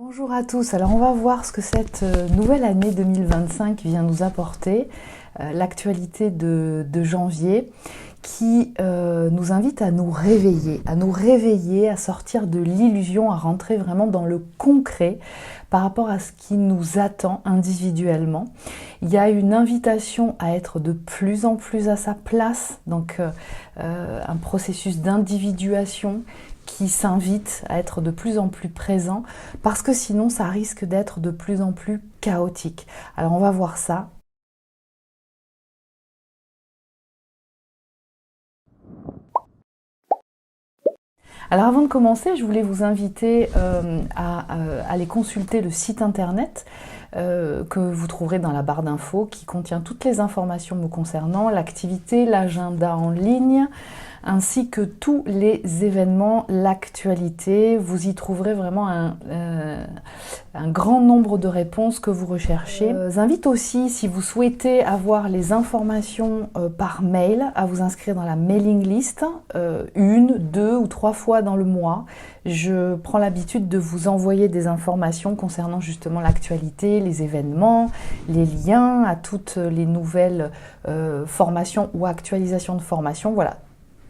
Bonjour à tous, alors on va voir ce que cette nouvelle année 2025 vient nous apporter, l'actualité de janvier qui nous invite à nous réveiller, à sortir de l'illusion, à rentrer vraiment dans le concret par rapport à ce qui nous attend individuellement. Il y a une invitation à être de plus en plus à sa place, donc un processus d'individuation qui s'invite à être de plus en plus présent, parce que sinon ça risque d'être de plus en plus chaotique. Alors on va voir ça. Alors avant de commencer, je voulais vous inviter à aller consulter le site internet que vous trouverez dans la barre d'infos, qui contient toutes les informations me concernant, l'activité, l'agenda en ligne, ainsi que tous les événements, l'actualité. Vous y trouverez vraiment un grand nombre de réponses que vous recherchez. Je vous invite aussi, si vous souhaitez avoir les informations par mail, à vous inscrire dans la mailing list, 1, 2 ou 3 fois dans le mois. Je prends l'habitude de vous envoyer des informations concernant justement l'actualité, les événements, les liens à toutes les nouvelles formations ou actualisations de formation. Voilà.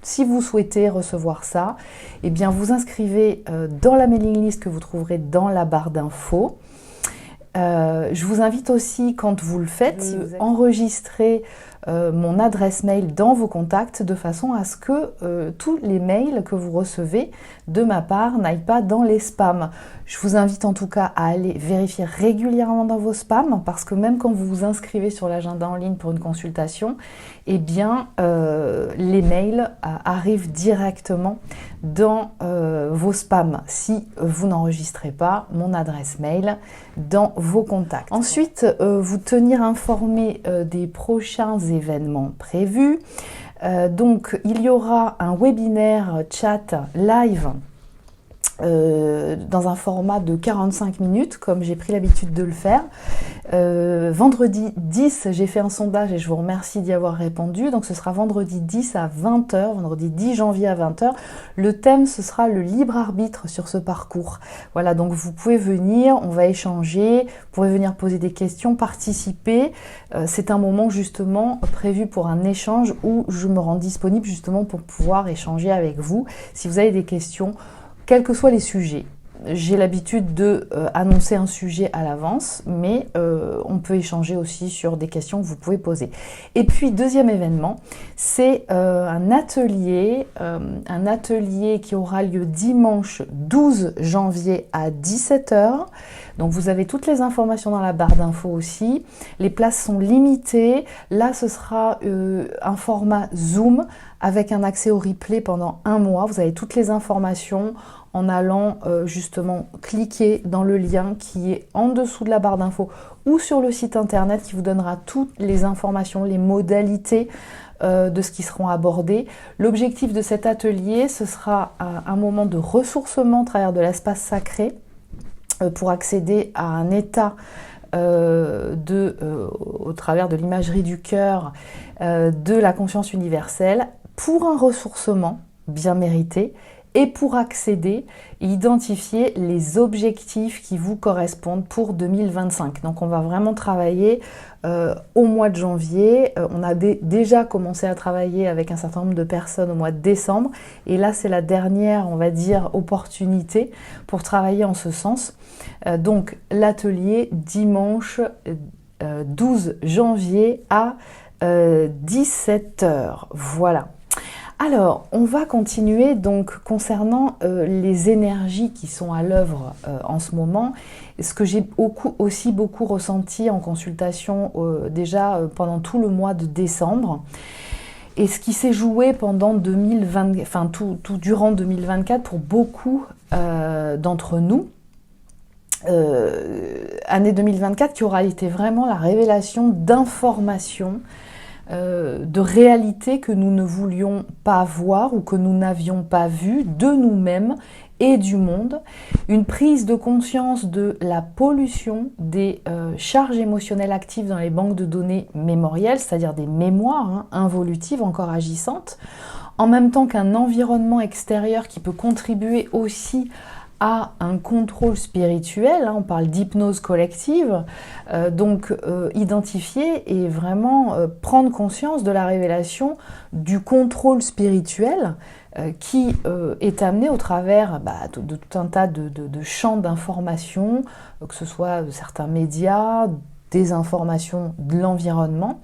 Si vous souhaitez recevoir ça, eh bien vous inscrivez dans la mailing list que vous trouverez dans la barre d'infos. Je vous invite aussi, quand vous le faites, enregistrer mon adresse mail dans vos contacts de façon à ce que tous les mails que vous recevez de ma part n'aillent pas dans les spams. Je vous invite en tout cas à aller vérifier régulièrement dans vos spams, parce que même quand vous vous inscrivez sur l'agenda en ligne pour une consultation, eh bien les mails arrivent directement dans vos spams si vous n'enregistrez pas mon adresse mail dans vos contacts. Ensuite, vous tenir informé des prochains événements prévus. Donc, il y aura un webinaire chat live dans un format de 45 minutes, comme j'ai pris l'habitude de le faire. Vendredi 10, j'ai fait un sondage et je vous remercie d'y avoir répondu. Donc ce sera vendredi 10 à 20h, vendredi 10 janvier à 20h. Le thème, ce sera le libre arbitre sur ce parcours. Voilà, donc vous pouvez venir, on va échanger, vous pourrez venir poser des questions, participer. C'est un moment justement prévu pour un échange où je me rends disponible justement pour pouvoir échanger avec vous. Si vous avez des questions, quels que soient les sujets, j'ai l'habitude de annoncer un sujet à l'avance, mais on peut échanger aussi sur des questions que vous pouvez poser. Et puis, deuxième événement, c'est un atelier qui aura lieu dimanche 12 janvier à 17h. Donc, vous avez toutes les informations dans la barre d'infos aussi. Les places sont limitées. Là, ce sera un format Zoom avec un accès au replay pendant 1 mois. Vous avez toutes les informations en allant justement cliquer dans le lien qui est en dessous de la barre d'infos ou sur le site internet qui vous donnera toutes les informations, les modalités de ce qui seront abordés. L'objectif de cet atelier, ce sera un moment de ressourcement à travers de l'espace sacré pour accéder à un état au travers de l'imagerie du cœur, de la conscience universelle, pour un ressourcement bien mérité et pour accéder et identifier les objectifs qui vous correspondent pour 2025. Donc on va vraiment travailler au mois de janvier. On a déjà commencé à travailler avec un certain nombre de personnes au mois de décembre. Et là, c'est la dernière, on va dire, opportunité pour travailler en ce sens. Donc l'atelier dimanche 12 janvier à 17h. Voilà. Alors, on va continuer donc concernant les énergies qui sont à l'œuvre en ce moment. Ce que j'ai aussi beaucoup ressenti en consultation déjà pendant tout le mois de décembre. Et ce qui s'est joué pendant 2020, enfin tout durant 2024 pour beaucoup d'entre nous. Année 2024 qui aura été vraiment la révélation d'informations, de réalités que nous ne voulions pas voir ou que nous n'avions pas vues de nous-mêmes et du monde, une prise de conscience de la pollution des charges émotionnelles actives dans les banques de données mémorielles, c'est-à-dire des mémoires involutives encore agissantes, en même temps qu'un environnement extérieur qui peut contribuer aussi à un contrôle spirituel, on parle d'hypnose collective, donc identifier et vraiment prendre conscience de la révélation du contrôle spirituel qui est amené au travers de tout un tas de champs d'information, que ce soit certains médias, des informations de l'environnement,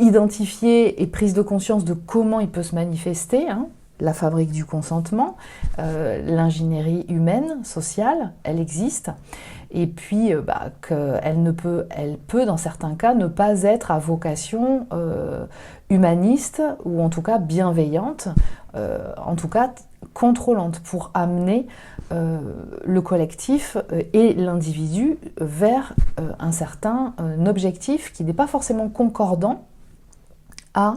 identifier et prise de conscience de comment il peut se manifester, la fabrique du consentement, l'ingénierie humaine, sociale, elle existe, et puis elle peut dans certains cas ne pas être à vocation humaniste ou en tout cas bienveillante, en tout cas contrôlante pour amener le collectif et l'individu vers un certain objectif qui n'est pas forcément concordant à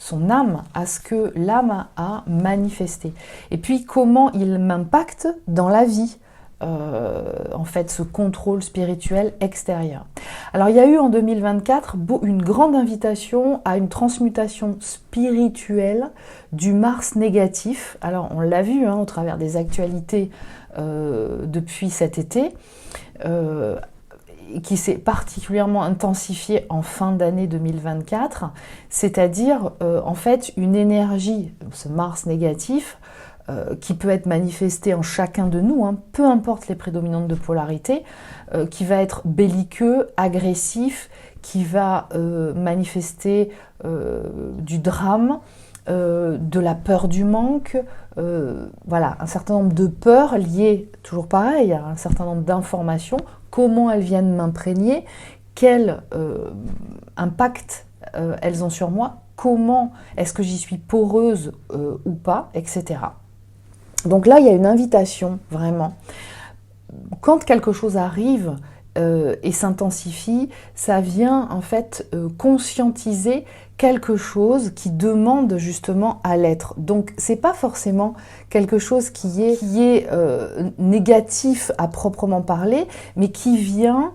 son âme, à ce que l'âme a manifesté. Et puis comment il m'impacte dans la vie, en fait, ce contrôle spirituel extérieur. Alors il y a eu en 2024 une grande invitation à une transmutation spirituelle du Mars négatif. Alors on l'a vu au travers des actualités depuis cet été, qui s'est particulièrement intensifié en fin d'année 2024, c'est-à-dire en fait une énergie, ce Mars négatif, qui peut être manifesté en chacun de nous, peu importe les prédominantes de polarité, qui va être belliqueux, agressif, qui va manifester du drame, de la peur du manque, voilà, un certain nombre de peurs liées, toujours pareil, à un certain nombre d'informations, comment elles viennent m'imprégner, quel impact elles ont sur moi, comment est-ce que j'y suis poreuse ou pas, etc. Donc là, il y a une invitation, vraiment. Quand quelque chose arrive et s'intensifie, ça vient en fait conscientiser quelque chose qui demande justement à l'être. Donc c'est pas forcément quelque chose qui est négatif à proprement parler, mais qui vient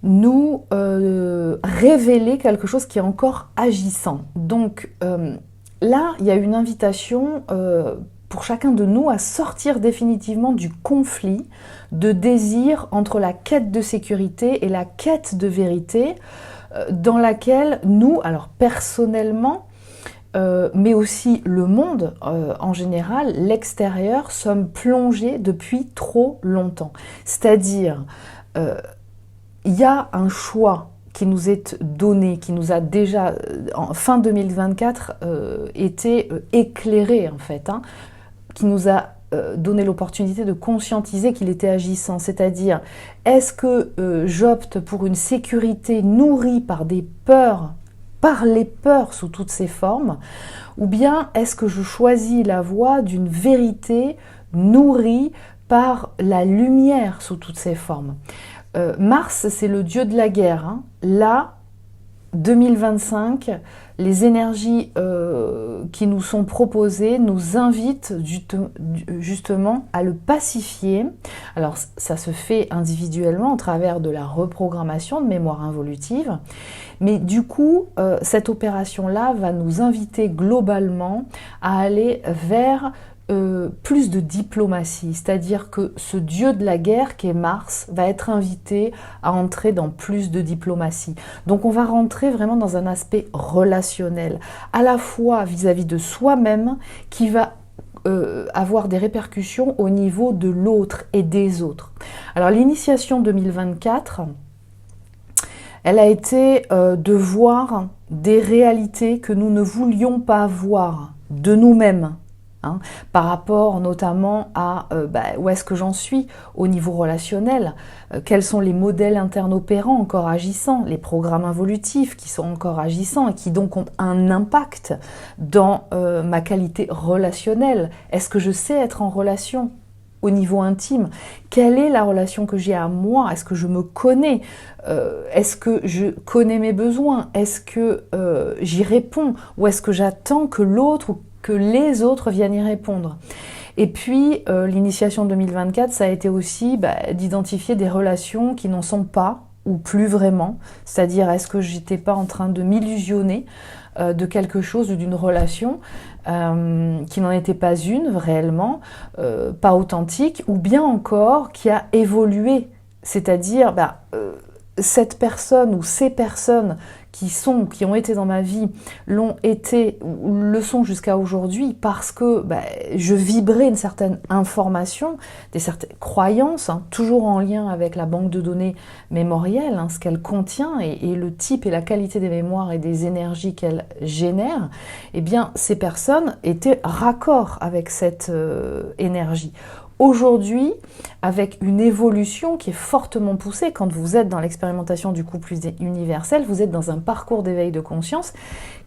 nous révéler quelque chose qui est encore agissant. Donc là, il y a une invitation pour chacun de nous à sortir définitivement du conflit de désir entre la quête de sécurité et la quête de vérité, dans laquelle nous, alors personnellement, mais aussi le monde en général, l'extérieur, sommes plongés depuis trop longtemps. C'est-à-dire, il y a un choix qui nous est donné, qui nous a déjà, en fin 2024, été éclairé en fait, qui nous a donné l'opportunité de conscientiser qu'il était agissant. C'est-à-dire, est-ce que j'opte pour une sécurité nourrie par des peurs, par les peurs sous toutes ses formes, ou bien est-ce que je choisis la voie d'une vérité nourrie par la lumière sous toutes ses formes? Mars, c'est le dieu de la guerre. Là, 2025, les énergies qui nous sont proposées nous invitent justement à le pacifier. Alors ça se fait individuellement au travers de la reprogrammation de mémoire involutive, mais du coup cette opération-là va nous inviter globalement à aller vers plus de diplomatie, c'est-à-dire que ce dieu de la guerre qui est Mars va être invité à entrer dans plus de diplomatie. Donc on va rentrer vraiment dans un aspect relationnel, à la fois vis-à-vis de soi-même, qui va avoir des répercussions au niveau de l'autre et des autres. Alors l'initiation 2024, elle a été de voir des réalités que nous ne voulions pas voir de nous-mêmes, par rapport notamment à où est-ce que j'en suis au niveau relationnel, quels sont les modèles internes opérants encore agissants, les programmes involutifs qui sont encore agissants et qui donc ont un impact dans ma qualité relationnelle. Est-ce que je sais être en relation au niveau intime? Quelle est la relation que j'ai à moi? Est-ce que je me connais? Est-ce que je connais mes besoins? Est-ce que j'y réponds? Ou est-ce que j'attends que l'autre ou que les autres viennent y répondre? Et puis, l'initiation 2024, ça a été aussi d'identifier des relations qui n'en sont pas ou plus vraiment, c'est-à-dire est-ce que j'étais pas en train de m'illusionner de quelque chose ou d'une relation qui n'en était pas une réellement, pas authentique, ou bien encore qui a évolué, c'est-à-dire cette personne ou ces personnes qui ont été dans ma vie l'ont été ou le sont jusqu'à aujourd'hui parce que je vibrais une certaine information, des certaines croyances, toujours en lien avec la banque de données mémorielle, ce qu'elle contient et le type et la qualité des mémoires et des énergies qu'elle génère. Eh bien, ces personnes étaient raccord avec cette énergie. Aujourd'hui, avec une évolution qui est fortement poussée, quand vous êtes dans l'expérimentation du couple universel, vous êtes dans un parcours d'éveil de conscience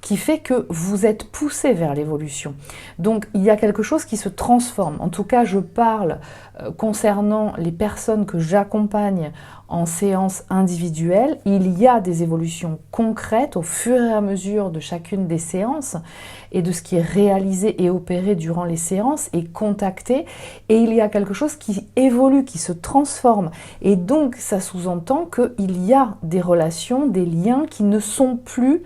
qui fait que vous êtes poussé vers l'évolution. Donc il y a quelque chose qui se transforme. En tout cas, je parle concernant les personnes que j'accompagne en séance individuelle. Il y a des évolutions concrètes au fur et à mesure de chacune des séances et de ce qui est réalisé et opéré durant les séances et contacté. Et il y a quelque chose qui évolue, qui se transforme. Et donc ça sous-entend qu'il y a des relations, des liens qui ne sont plus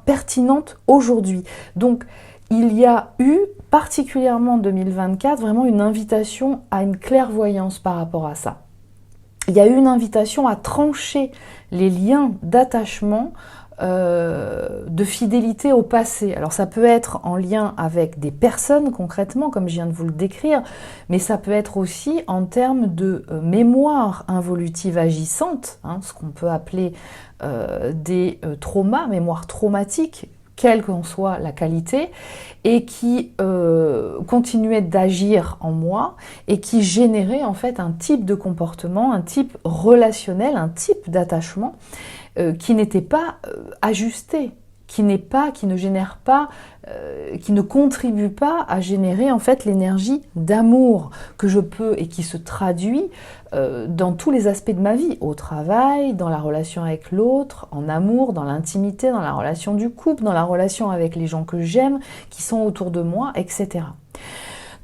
pertinentes aujourd'hui. Donc il y a eu, particulièrement en 2024, vraiment une invitation à une clairvoyance par rapport à ça. Il y a eu une invitation à trancher les liens d'attachement, de fidélité au passé. Alors ça peut être en lien avec des personnes concrètement, comme je viens de vous le décrire, mais ça peut être aussi en termes de mémoire involutive agissante, ce qu'on peut appeler des traumas, mémoire traumatique, quelle qu'en soit la qualité, et qui continuait d'agir en moi et qui générait en fait un type de comportement, un type relationnel, un type d'attachement qui n'était pas ajusté, qui ne génère pas, qui ne contribue pas à générer en fait l'énergie d'amour que je peux et qui se traduit dans tous les aspects de ma vie, au travail, dans la relation avec l'autre, en amour, dans l'intimité, dans la relation du couple, dans la relation avec les gens que j'aime, qui sont autour de moi, etc.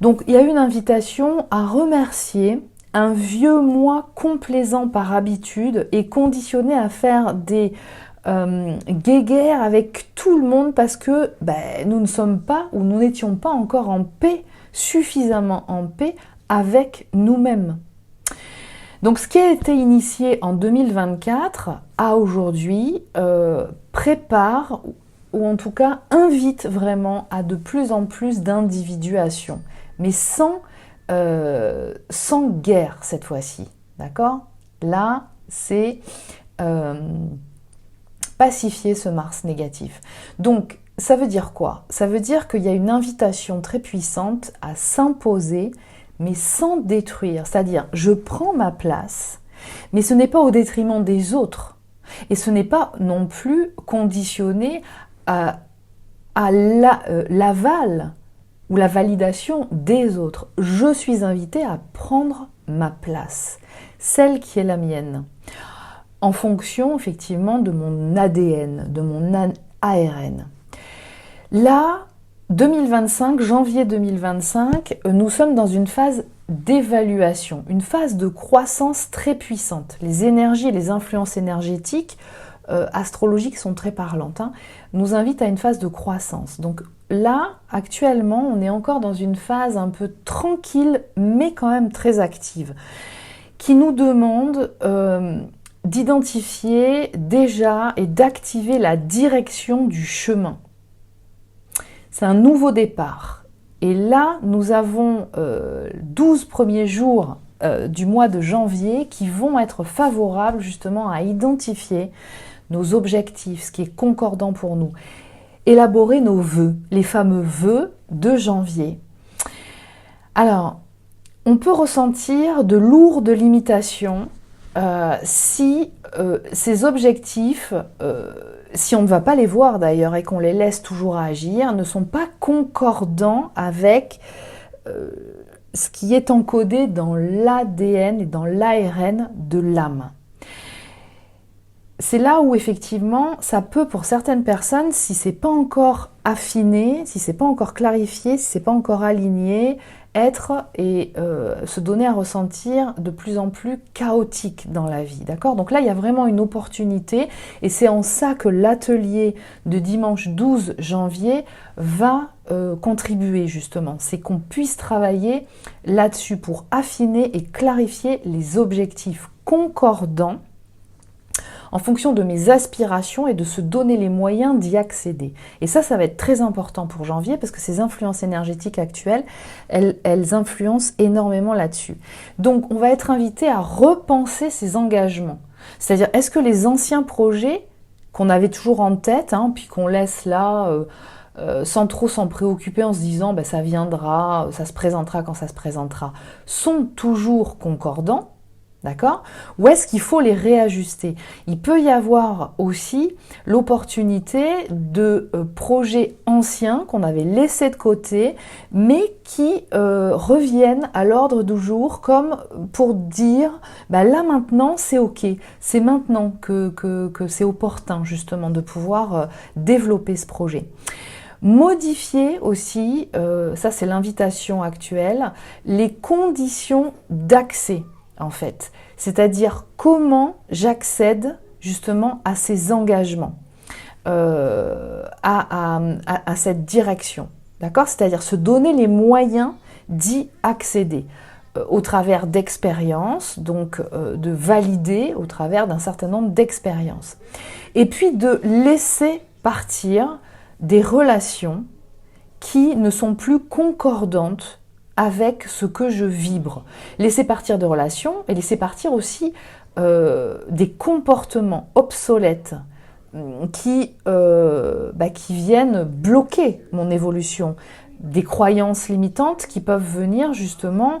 Donc il y a une invitation à remercier un vieux moi complaisant par habitude et conditionné à faire des guéguerres avec tout le monde parce que nous ne sommes pas ou nous n'étions pas encore en paix, suffisamment en paix avec nous-mêmes. Donc ce qui a été initié en 2024 à aujourd'hui prépare ou en tout cas invite vraiment à de plus en plus d'individuation, mais sans guerre cette fois-ci, d'accord? Là, c'est pacifier ce Mars négatif. Donc, ça veut dire quoi? Ça veut dire qu'il y a une invitation très puissante à s'imposer, mais sans détruire. C'est-à-dire, je prends ma place, mais ce n'est pas au détriment des autres. Et ce n'est pas non plus conditionné à l'aval ou la validation des autres. Je suis invitée à prendre ma place, celle qui est la mienne, en fonction effectivement de mon ADN, de mon ARN. Là, 2025, janvier 2025, nous sommes dans une phase d'évaluation, une phase de croissance très puissante. Les énergies et les influences énergétiques astrologiques sont très parlantes, nous invitent à une phase de croissance. Donc là, actuellement, on est encore dans une phase un peu tranquille, mais quand même très active, qui nous demande d'identifier déjà et d'activer la direction du chemin. C'est un nouveau départ. Et là, nous avons 12 premiers jours du mois de janvier qui vont être favorables justement à identifier nos objectifs, ce qui est concordant pour nous. Élaborer nos vœux, les fameux vœux de janvier. Alors, on peut ressentir de lourdes limitations si ces objectifs, si on ne va pas les voir d'ailleurs et qu'on les laisse toujours à agir, ne sont pas concordants avec ce qui est encodé dans l'ADN et dans l'ARN de l'âme. C'est là où effectivement ça peut pour certaines personnes, si c'est pas encore affiné, si c'est pas encore clarifié, si c'est pas encore aligné, être et se donner à ressentir de plus en plus chaotique dans la vie, d'accord? Donc là, il y a vraiment une opportunité et c'est en ça que l'atelier de dimanche 12 janvier va contribuer justement. C'est qu'on puisse travailler là-dessus pour affiner et clarifier les objectifs concordants en fonction de mes aspirations et de se donner les moyens d'y accéder. Et ça va être très important pour janvier parce que ces influences énergétiques actuelles, elles influencent énormément là-dessus. Donc, on va être invité à repenser ces engagements. C'est-à-dire, est-ce que les anciens projets qu'on avait toujours en tête, puis qu'on laisse là sans trop s'en préoccuper en se disant ça viendra, ça se présentera quand ça se présentera, sont toujours concordants? D'accord? Ou est-ce qu'il faut les réajuster? Il peut y avoir aussi l'opportunité de projets anciens qu'on avait laissés de côté, mais qui reviennent à l'ordre du jour comme pour dire là maintenant c'est ok, c'est maintenant que c'est opportun justement de pouvoir développer ce projet. Modifier aussi, ça c'est l'invitation actuelle, les conditions d'accès. En fait, c'est-à-dire comment j'accède justement à ces engagements, à cette direction, d'accord? C'est-à-dire se donner les moyens d'y accéder au travers d'expériences, donc de valider au travers d'un certain nombre d'expériences. Et puis de laisser partir des relations qui ne sont plus concordantes avec ce que je vibre. Laisser partir de relations et laisser partir aussi des comportements obsolètes qui viennent bloquer mon évolution. Des croyances limitantes qui peuvent venir justement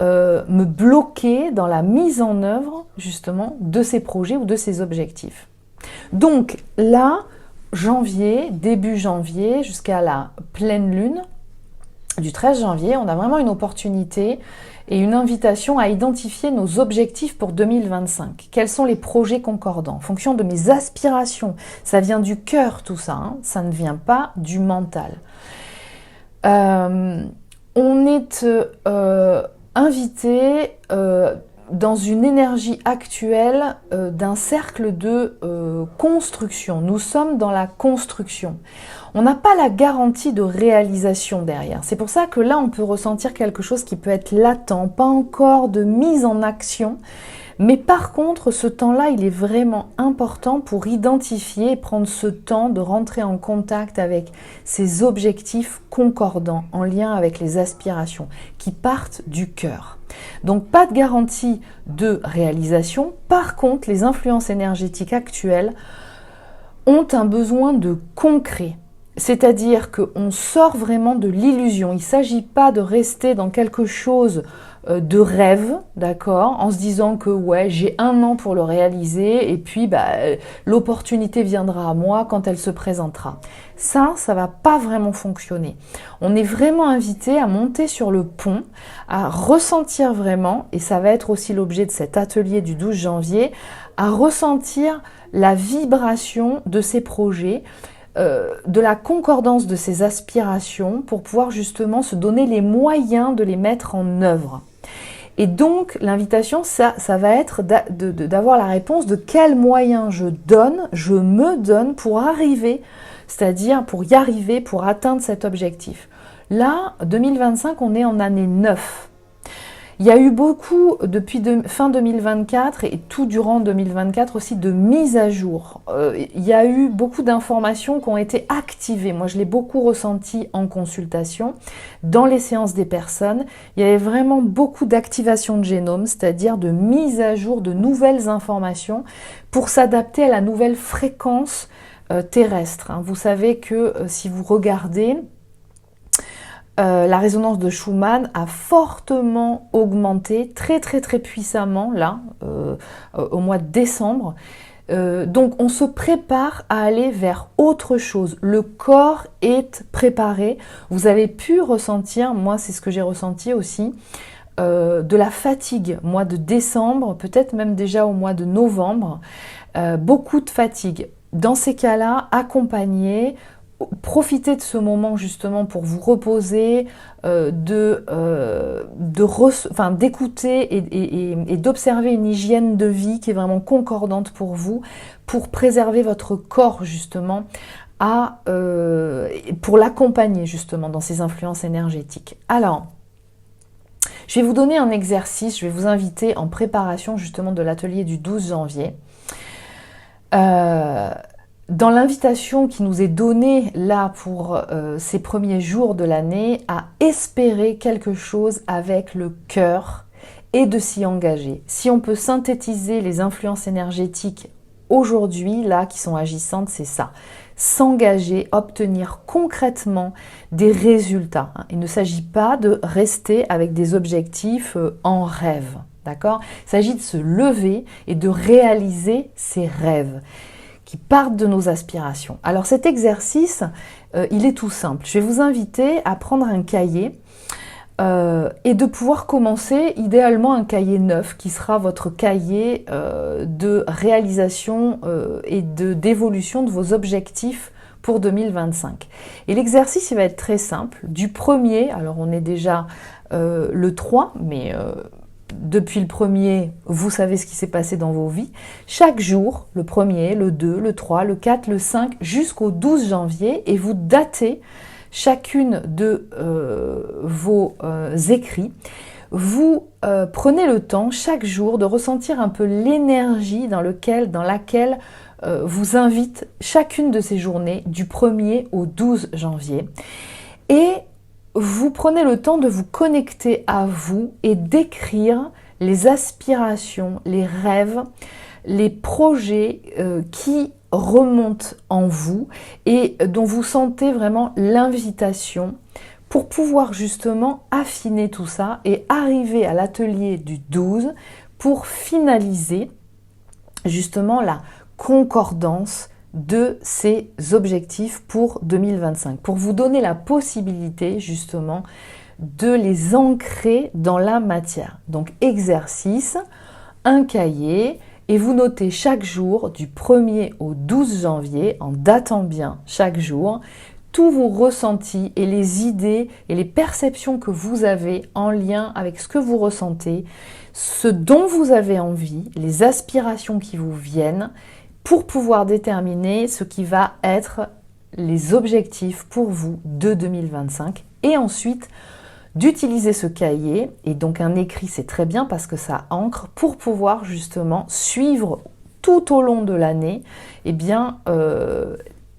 me bloquer dans la mise en œuvre justement de ces projets ou de ces objectifs. Donc là, début janvier jusqu'à la pleine lune, du 13 janvier, on a vraiment une opportunité et une invitation à identifier nos objectifs pour 2025. Quels sont les projets concordants en fonction de mes aspirations? Ça vient du cœur tout ça, ça ne vient pas du mental. On est invité dans une énergie actuelle d'un cercle de construction. Nous sommes dans la construction. On n'a pas la garantie de réalisation derrière. C'est pour ça que là, on peut ressentir quelque chose qui peut être latent, pas encore de mise en action. Mais par contre, ce temps-là, il est vraiment important pour identifier et prendre ce temps de rentrer en contact avec ces objectifs concordants en lien avec les aspirations qui partent du cœur. Donc, pas de garantie de réalisation. Par contre, les influences énergétiques actuelles ont un besoin de concret. C'est-à-dire qu'on sort vraiment de l'illusion. Il ne s'agit pas de rester dans quelque chose de rêve, d'accord, en se disant que j'ai 1 an pour le réaliser et puis l'opportunité viendra à moi quand elle se présentera. Ça va pas vraiment fonctionner. On est vraiment invité à monter sur le pont, à ressentir vraiment, et ça va être aussi l'objet de cet atelier du 12 janvier, à ressentir la vibration de ces projets, de la concordance de ces aspirations pour pouvoir justement se donner les moyens de les mettre en œuvre. Et donc, l'invitation, ça va être d'avoir la réponse de quels moyens je me donne pour arriver, c'est-à-dire pour y arriver, pour atteindre cet objectif. Là, 2025, on est en année 9. Il y a eu beaucoup, depuis fin 2024 et tout durant 2024 aussi, de mises à jour. Il y a eu beaucoup d'informations qui ont été activées. Moi, je l'ai beaucoup ressenti en consultation, dans les séances des personnes. Il y avait vraiment beaucoup d'activation de génome, c'est-à-dire de mise à jour de nouvelles informations pour s'adapter à la nouvelle fréquence terrestre. Vous savez que si vous regardez, la résonance de Schumann a fortement augmenté, très très très puissamment là, au mois de décembre. Donc on se prépare à aller vers autre chose. Le corps est préparé. Vous avez pu ressentir, moi c'est ce que j'ai ressenti aussi, de la fatigue, mois de décembre, peut-être même déjà au mois de novembre, beaucoup de fatigue. Dans ces cas-là, accompagner profitez de ce moment justement pour vous reposer, d'écouter et d'observer une hygiène de vie qui est vraiment concordante pour vous, pour préserver votre corps justement, pour l'accompagner justement dans ces influences énergétiques. Alors, je vais vous donner un exercice, je vais vous inviter en préparation justement de l'atelier du 12 janvier. Dans l'invitation qui nous est donnée là pour ces premiers jours de l'année, à espérer quelque chose avec le cœur et de s'y engager. Si on peut synthétiser les influences énergétiques aujourd'hui, là, qui sont agissantes, c'est ça. S'engager, obtenir concrètement des résultats. Il ne s'agit pas de rester avec des objectifs en rêve, d'accord ? Il s'agit de se lever et de réaliser ses rêves qui partent de nos aspirations. Alors cet exercice, il est tout simple. Je vais vous inviter à prendre un cahier et de pouvoir commencer idéalement un cahier neuf qui sera votre cahier de réalisation et d'évolution de vos objectifs pour 2025. Et l'exercice, il va être très simple. Du 1er, alors on est déjà le 3, mais depuis le 1er, vous savez ce qui s'est passé dans vos vies. Chaque jour, le 1er, le 2, le 3, le 4, le 5, jusqu'au 12 janvier, et vous datez chacune de vos écrits. Vous prenez le temps chaque jour de ressentir un peu l'énergie dans laquelle vous invite chacune de ces journées du 1er au 12 janvier. Et vous prenez le temps de vous connecter à vous et d'écrire les aspirations, les rêves, les projets qui remontent en vous et dont vous sentez vraiment l'invitation pour pouvoir justement affiner tout ça et arriver à l'atelier du 12 pour finaliser justement la concordance de ces objectifs pour 2025, pour vous donner la possibilité justement de les ancrer dans la matière. Donc exercice, un cahier, et vous notez chaque jour du 1er au 12 janvier, en datant bien chaque jour, tous vos ressentis et les idées et les perceptions que vous avez en lien avec ce que vous ressentez, ce dont vous avez envie, les aspirations qui vous viennent, pour pouvoir déterminer ce qui va être les objectifs pour vous de 2025. Et ensuite, d'utiliser ce cahier, et donc un écrit c'est très bien parce que ça ancre, pour pouvoir justement suivre tout au long de l'année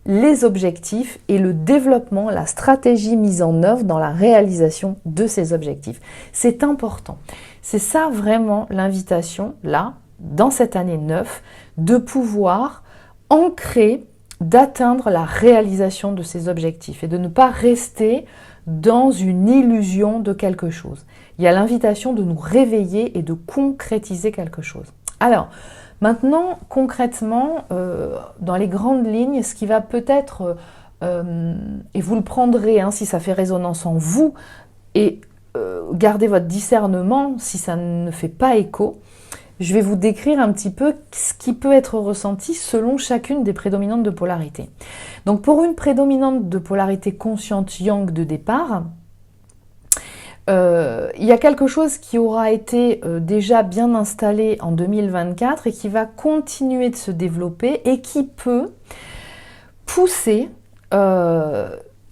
les objectifs et le développement, la stratégie mise en œuvre dans la réalisation de ces objectifs. C'est important. C'est ça vraiment l'invitation, là, dans cette année 9, de pouvoir ancrer, d'atteindre la réalisation de ces objectifs et de ne pas rester dans une illusion de quelque chose. Il y a l'invitation de nous réveiller et de concrétiser quelque chose. Alors, maintenant, concrètement, dans les grandes lignes, ce qui va peut-être, et vous le prendrez si ça fait résonance en vous, et gardez votre discernement si ça ne fait pas écho, je vais vous décrire un petit peu ce qui peut être ressenti selon chacune des prédominantes de polarité. Donc pour une prédominante de polarité consciente yang de départ, il y a quelque chose qui aura été déjà bien installé en 2024 et qui va continuer de se développer et qui peut pousser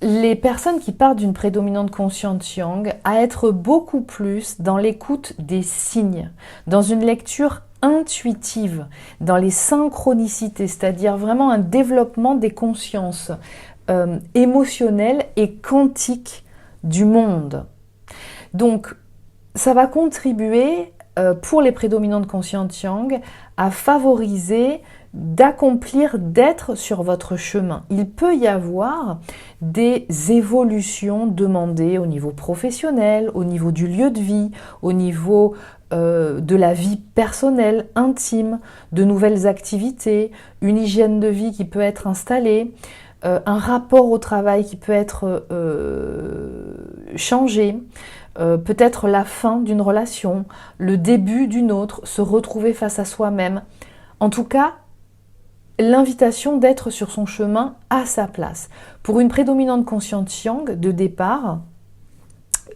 les personnes qui partent d'une prédominante consciente yang à être beaucoup plus dans l'écoute des signes, dans une lecture intuitive, dans les synchronicités, c'est-à-dire vraiment un développement des consciences émotionnelles et quantiques du monde. Donc, ça va contribuer pour les prédominantes conscientes yang à favoriser d'accomplir, d'être sur votre chemin. Il peut y avoir des évolutions demandées au niveau professionnel, au niveau du lieu de vie, au niveau de la vie personnelle, intime, de nouvelles activités, une hygiène de vie qui peut être installée, un rapport au travail qui peut être changé, peut-être la fin d'une relation, le début d'une autre, se retrouver face à soi-même. En tout cas, l'invitation d'être sur son chemin à sa place. Pour une prédominante consciente yang de départ,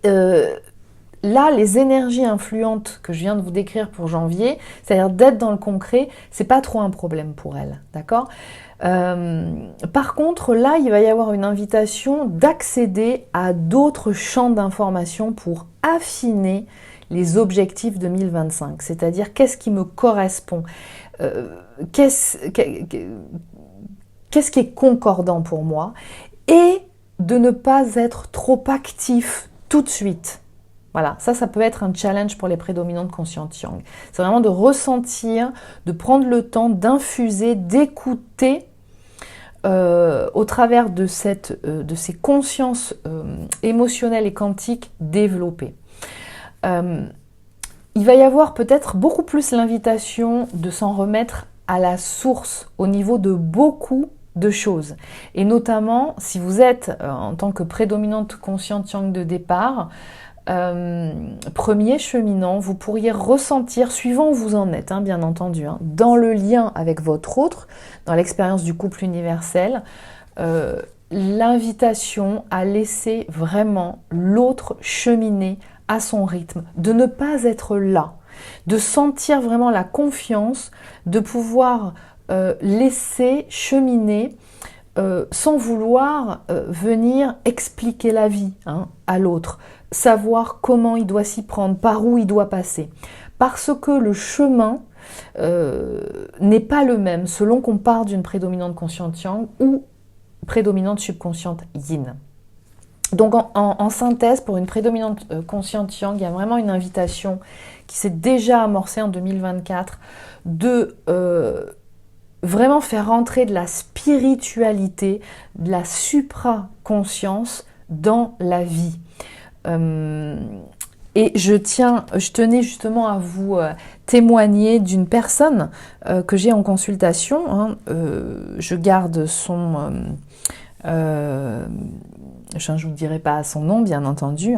là, les énergies influentes que je viens de vous décrire pour janvier, c'est-à-dire d'être dans le concret, c'est pas trop un problème pour elle, d'accord ? Par contre, là, il va y avoir une invitation d'accéder à d'autres champs d'information pour affiner les objectifs 2025, c'est-à-dire qu'est-ce qui me correspond, qu'est-ce qui est concordant pour moi, et de ne pas être trop actif tout de suite. Voilà, ça peut être un challenge pour les prédominantes conscientes yang. C'est vraiment de ressentir, de prendre le temps d'infuser, d'écouter au travers de ces consciences émotionnelles et quantiques développées. Il va y avoir peut-être beaucoup plus l'invitation de s'en remettre à la source au niveau de beaucoup de choses. Et notamment, si vous êtes en tant que prédominante consciente yang de départ, premier cheminant, vous pourriez ressentir, suivant où vous en êtes, bien entendu, dans le lien avec votre autre, dans l'expérience du couple universel, l'invitation à laisser vraiment l'autre cheminer à son rythme, de ne pas être là, de sentir vraiment la confiance, de pouvoir laisser cheminer sans vouloir venir expliquer la vie à l'autre, savoir comment il doit s'y prendre, par où il doit passer. Parce que le chemin n'est pas le même selon qu'on part d'une prédominante consciente yang ou prédominante subconsciente yin. Donc en synthèse, pour une prédominante consciente yang, il y a vraiment une invitation qui s'est déjà amorcée en 2024 de vraiment faire rentrer de la spiritualité, de la supraconscience dans la vie. Et je tenais justement à vous témoigner d'une personne que j'ai en consultation. Je garde son... je ne vous dirai pas son nom, bien entendu.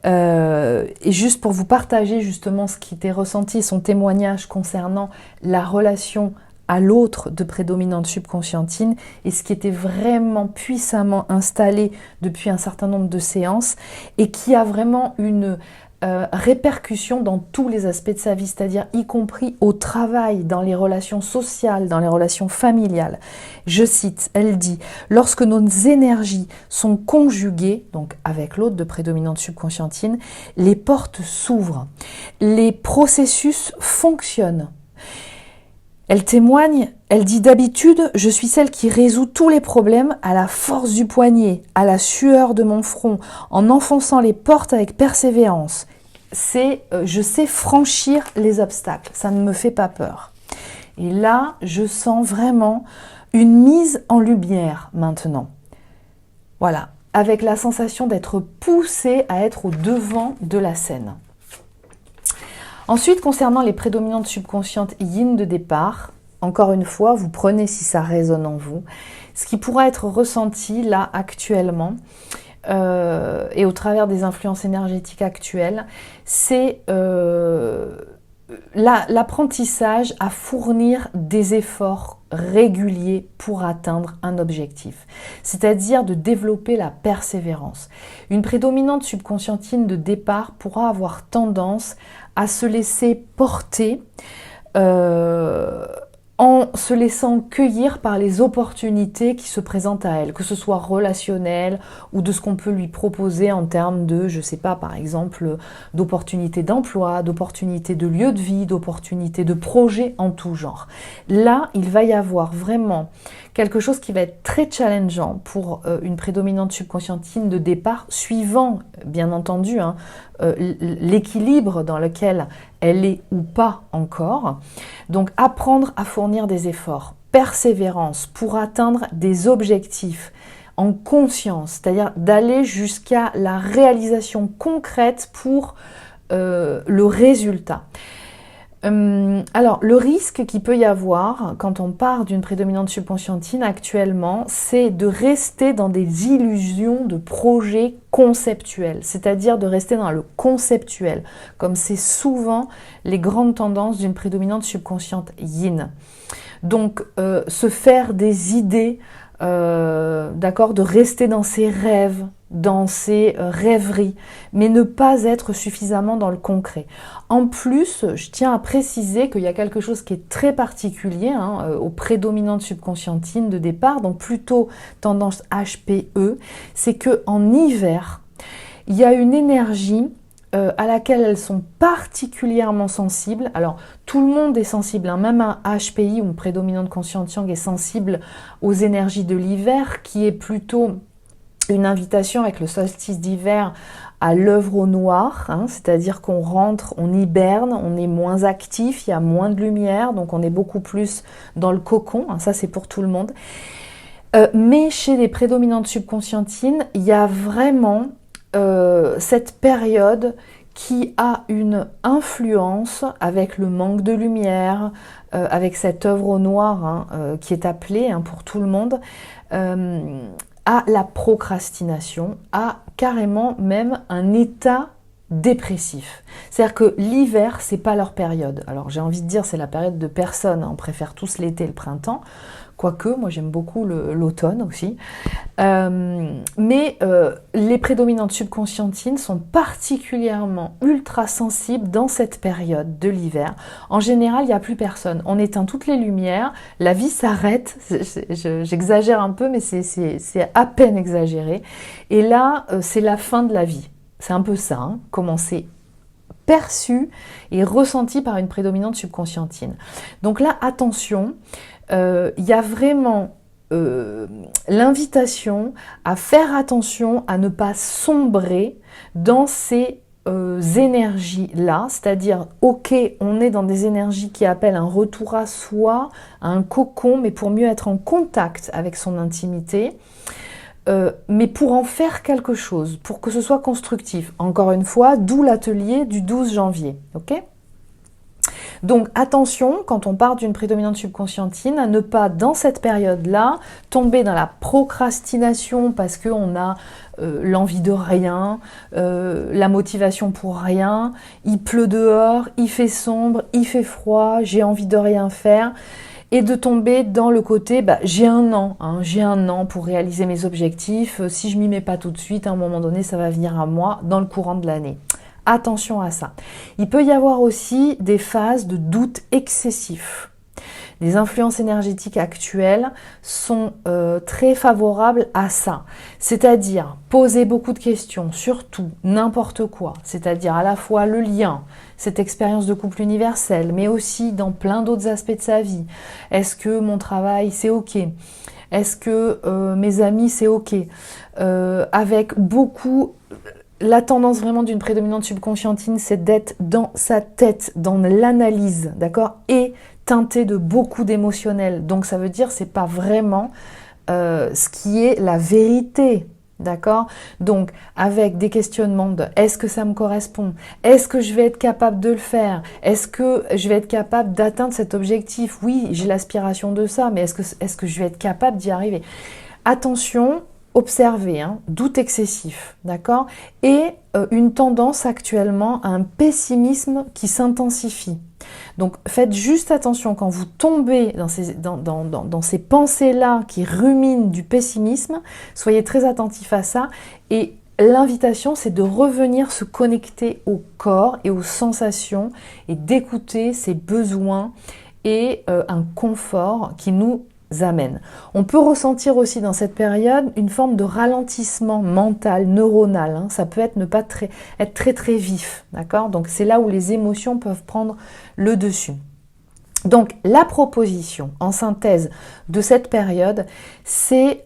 Et juste pour vous partager justement ce qui était ressenti, son témoignage concernant la relation à l'autre de prédominante subconscientine et ce qui était vraiment puissamment installé depuis un certain nombre de séances et qui a vraiment une répercussion dans tous les aspects de sa vie, c'est-à-dire y compris au travail, dans les relations sociales, dans les relations familiales. Je cite, elle dit « Lorsque nos énergies sont conjuguées, donc avec l'autre de prédominante subconscientine, les portes s'ouvrent, les processus fonctionnent. » Elle témoigne, elle dit « D'habitude, je suis celle qui résout tous les problèmes à la force du poignet, à la sueur de mon front, en enfonçant les portes avec persévérance. Je sais franchir les obstacles, ça ne me fait pas peur. » Et là, je sens vraiment une mise en lumière maintenant. Voilà, avec la sensation d'être poussée à être au devant de la scène. Ensuite, concernant les prédominantes subconscientes yin de départ, encore une fois, vous prenez si ça résonne en vous. Ce qui pourra être ressenti là actuellement et au travers des influences énergétiques actuelles, c'est l'apprentissage à fournir des efforts réguliers pour atteindre un objectif, c'est-à-dire de développer la persévérance. Une prédominante subconscientine de départ pourra avoir tendance à se laisser porter en se laissant cueillir par les opportunités qui se présentent à elle, que ce soit relationnel ou de ce qu'on peut lui proposer en termes de, je sais pas, par exemple, d'opportunités d'emploi, d'opportunités de lieu de vie, d'opportunités de projets en tout genre. Là, il va y avoir vraiment quelque chose qui va être très challengeant pour une prédominante subconscientine de départ, suivant, bien entendu, l'équilibre dans lequel elle est ou pas encore. Donc, apprendre à fournir des efforts, persévérance pour atteindre des objectifs en conscience, c'est-à-dire d'aller jusqu'à la réalisation concrète pour le résultat. Alors, le risque qu'il peut y avoir quand on part d'une prédominante subconscientine actuellement, c'est de rester dans des illusions de projets conceptuels, c'est-à-dire de rester dans le conceptuel, comme c'est souvent les grandes tendances d'une prédominante subconsciente yin. Donc, se faire des idées, d'accord, de rester dans ses rêves, dans ses rêveries, mais ne pas être suffisamment dans le concret. En plus, je tiens à préciser qu'il y a quelque chose qui est très particulier aux prédominantes subconscientines de départ, donc plutôt tendance HPE, c'est qu'en hiver, il y a une énergie à laquelle elles sont particulièrement sensibles. Alors, tout le monde est sensible, même un HPI ou une prédominante consciente yang est sensible aux énergies de l'hiver, qui est plutôt une invitation avec le solstice d'hiver à l'œuvre au noir, c'est-à-dire qu'on rentre, on hiberne, on est moins actif, il y a moins de lumière, donc on est beaucoup plus dans le cocon, ça c'est pour tout le monde. Mais chez les prédominantes subconscientines, il y a vraiment cette période qui a une influence avec le manque de lumière, avec cette œuvre au noir qui est appelée pour tout le monde, à la procrastination, à carrément même un état dépressif. C'est-à-dire que l'hiver, c'est pas leur période. Alors j'ai envie de dire c'est la période de personne, on préfère tous l'été et le printemps, quoique moi j'aime beaucoup l'automne aussi. Mais les prédominantes subconscientines sont particulièrement ultra sensibles dans cette période de l'hiver. En général, il n'y a plus personne. On éteint toutes les lumières, la vie s'arrête. J'exagère un peu, mais c'est à peine exagéré. Et là, c'est la fin de la vie. C'est un peu ça, comment c'est perçu et ressenti par une prédominante subconscientine. Donc là, attention, il y a vraiment l'invitation à faire attention à ne pas sombrer dans ces énergies-là, c'est-à-dire, ok, on est dans des énergies qui appellent un retour à soi, à un cocon, mais pour mieux être en contact avec son intimité, mais pour en faire quelque chose, pour que ce soit constructif. Encore une fois, d'où l'atelier du 12 janvier, ok ? Donc attention, quand on part d'une prédominante subconscientine, à ne pas, dans cette période-là, tomber dans la procrastination parce qu'on a l'envie de rien, la motivation pour rien, il pleut dehors, il fait sombre, il fait froid, j'ai envie de rien faire, et de tomber dans le côté, j'ai un an pour réaliser mes objectifs, si je m'y mets pas tout de suite, à un moment donné, ça va venir à moi dans le courant de l'année. Attention à ça. Il peut y avoir aussi des phases de doute excessif. Les influences énergétiques actuelles sont très favorables à ça. C'est-à-dire poser beaucoup de questions, surtout n'importe quoi. C'est-à-dire à la fois le lien, cette expérience de couple universelle, mais aussi dans plein d'autres aspects de sa vie. Est-ce que mon travail, c'est OK ? Est-ce que mes amis, c'est OK ? Avec beaucoup... La tendance vraiment d'une prédominante subconscientine, c'est d'être dans sa tête, dans l'analyse, d'accord, et teinté de beaucoup d'émotionnel. Donc ça veut dire c'est pas vraiment ce qui est la vérité, d'accord. Donc avec des questionnements de est-ce que ça me correspond, est-ce que je vais être capable de le faire, est-ce que je vais être capable d'atteindre cet objectif. Oui, j'ai l'aspiration de ça, mais est-ce que je vais être capable d'y arriver. Attention. Observez, doute excessif, d'accord, et une tendance actuellement à un pessimisme qui s'intensifie. Donc faites juste attention quand vous tombez dans ces pensées-là qui ruminent du pessimisme, soyez très attentifs à ça, et l'invitation c'est de revenir se connecter au corps et aux sensations et d'écouter ses besoins et un confort qui nous amène. On peut ressentir aussi dans cette période une forme de ralentissement mental, neuronal. Ça peut être être très très vif, d'accord ? Donc c'est là où les émotions peuvent prendre le dessus. Donc la proposition, en synthèse, de cette période, c'est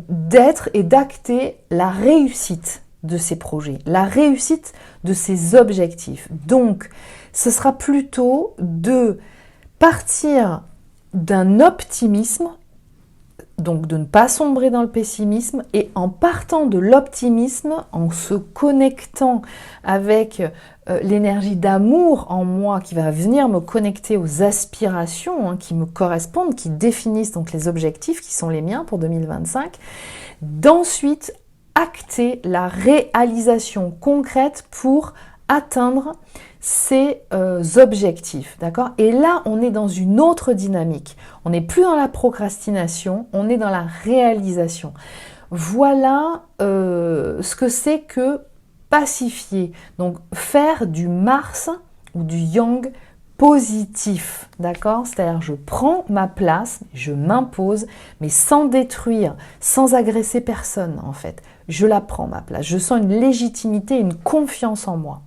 d'être et d'acter la réussite de ces projets, la réussite de ces objectifs. Donc ce sera plutôt de partir d'un optimisme, donc de ne pas sombrer dans le pessimisme, et en partant de l'optimisme, en se connectant avec l'énergie d'amour en moi qui va venir me connecter aux aspirations qui me correspondent, qui définissent donc les objectifs qui sont les miens pour 2025, d'ensuite acter la réalisation concrète pour atteindre ces objectifs, d'accord? Et là, on est dans une autre dynamique. On n'est plus dans la procrastination, on est dans la réalisation. Voilà ce que c'est que pacifier. Donc, faire du Mars ou du Yang positif, d'accord? C'est-à-dire, je prends ma place, je m'impose, mais sans détruire, sans agresser personne, en fait. Je la prends, ma place. Je sens une légitimité, une confiance en moi.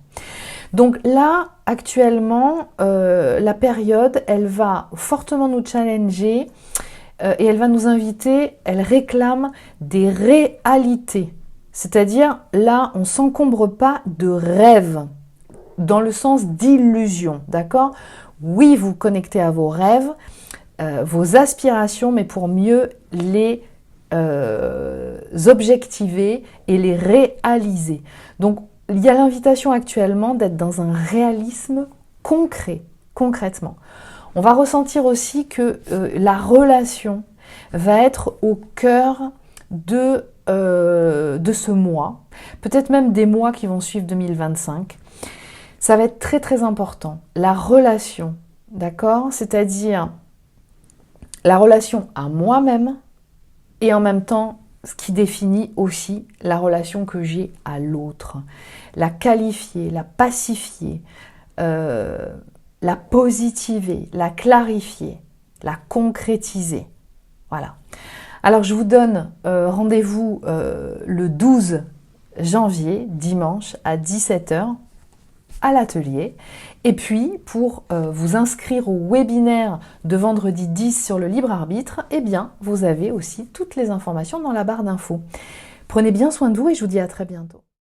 Donc là, actuellement, la période, elle va fortement nous challenger et elle va nous inviter, elle réclame des réalités. C'est-à-dire, là, on ne s'encombre pas de rêves, dans le sens d'illusion, d'accord? Oui, vous connectez à vos rêves, vos aspirations, mais pour mieux les objectiver et les réaliser. Donc, il y a l'invitation actuellement d'être dans un réalisme concret, concrètement. On va ressentir aussi que la relation va être au cœur de ce mois, peut-être même des mois qui vont suivre 2025. Ça va être très très important. La relation, d'accord? C'est-à-dire la relation à moi-même et en même temps ce qui définit aussi la relation que j'ai à l'autre. La qualifier, la pacifier, la positiver, la clarifier, la concrétiser. Voilà. Alors je vous donne rendez-vous le 12 janvier, dimanche, à 17 h à l'atelier. Et puis, pour vous inscrire au webinaire de vendredi 10 sur le libre arbitre, eh bien, vous avez aussi toutes les informations dans la barre d'infos. Prenez bien soin de vous et je vous dis à très bientôt.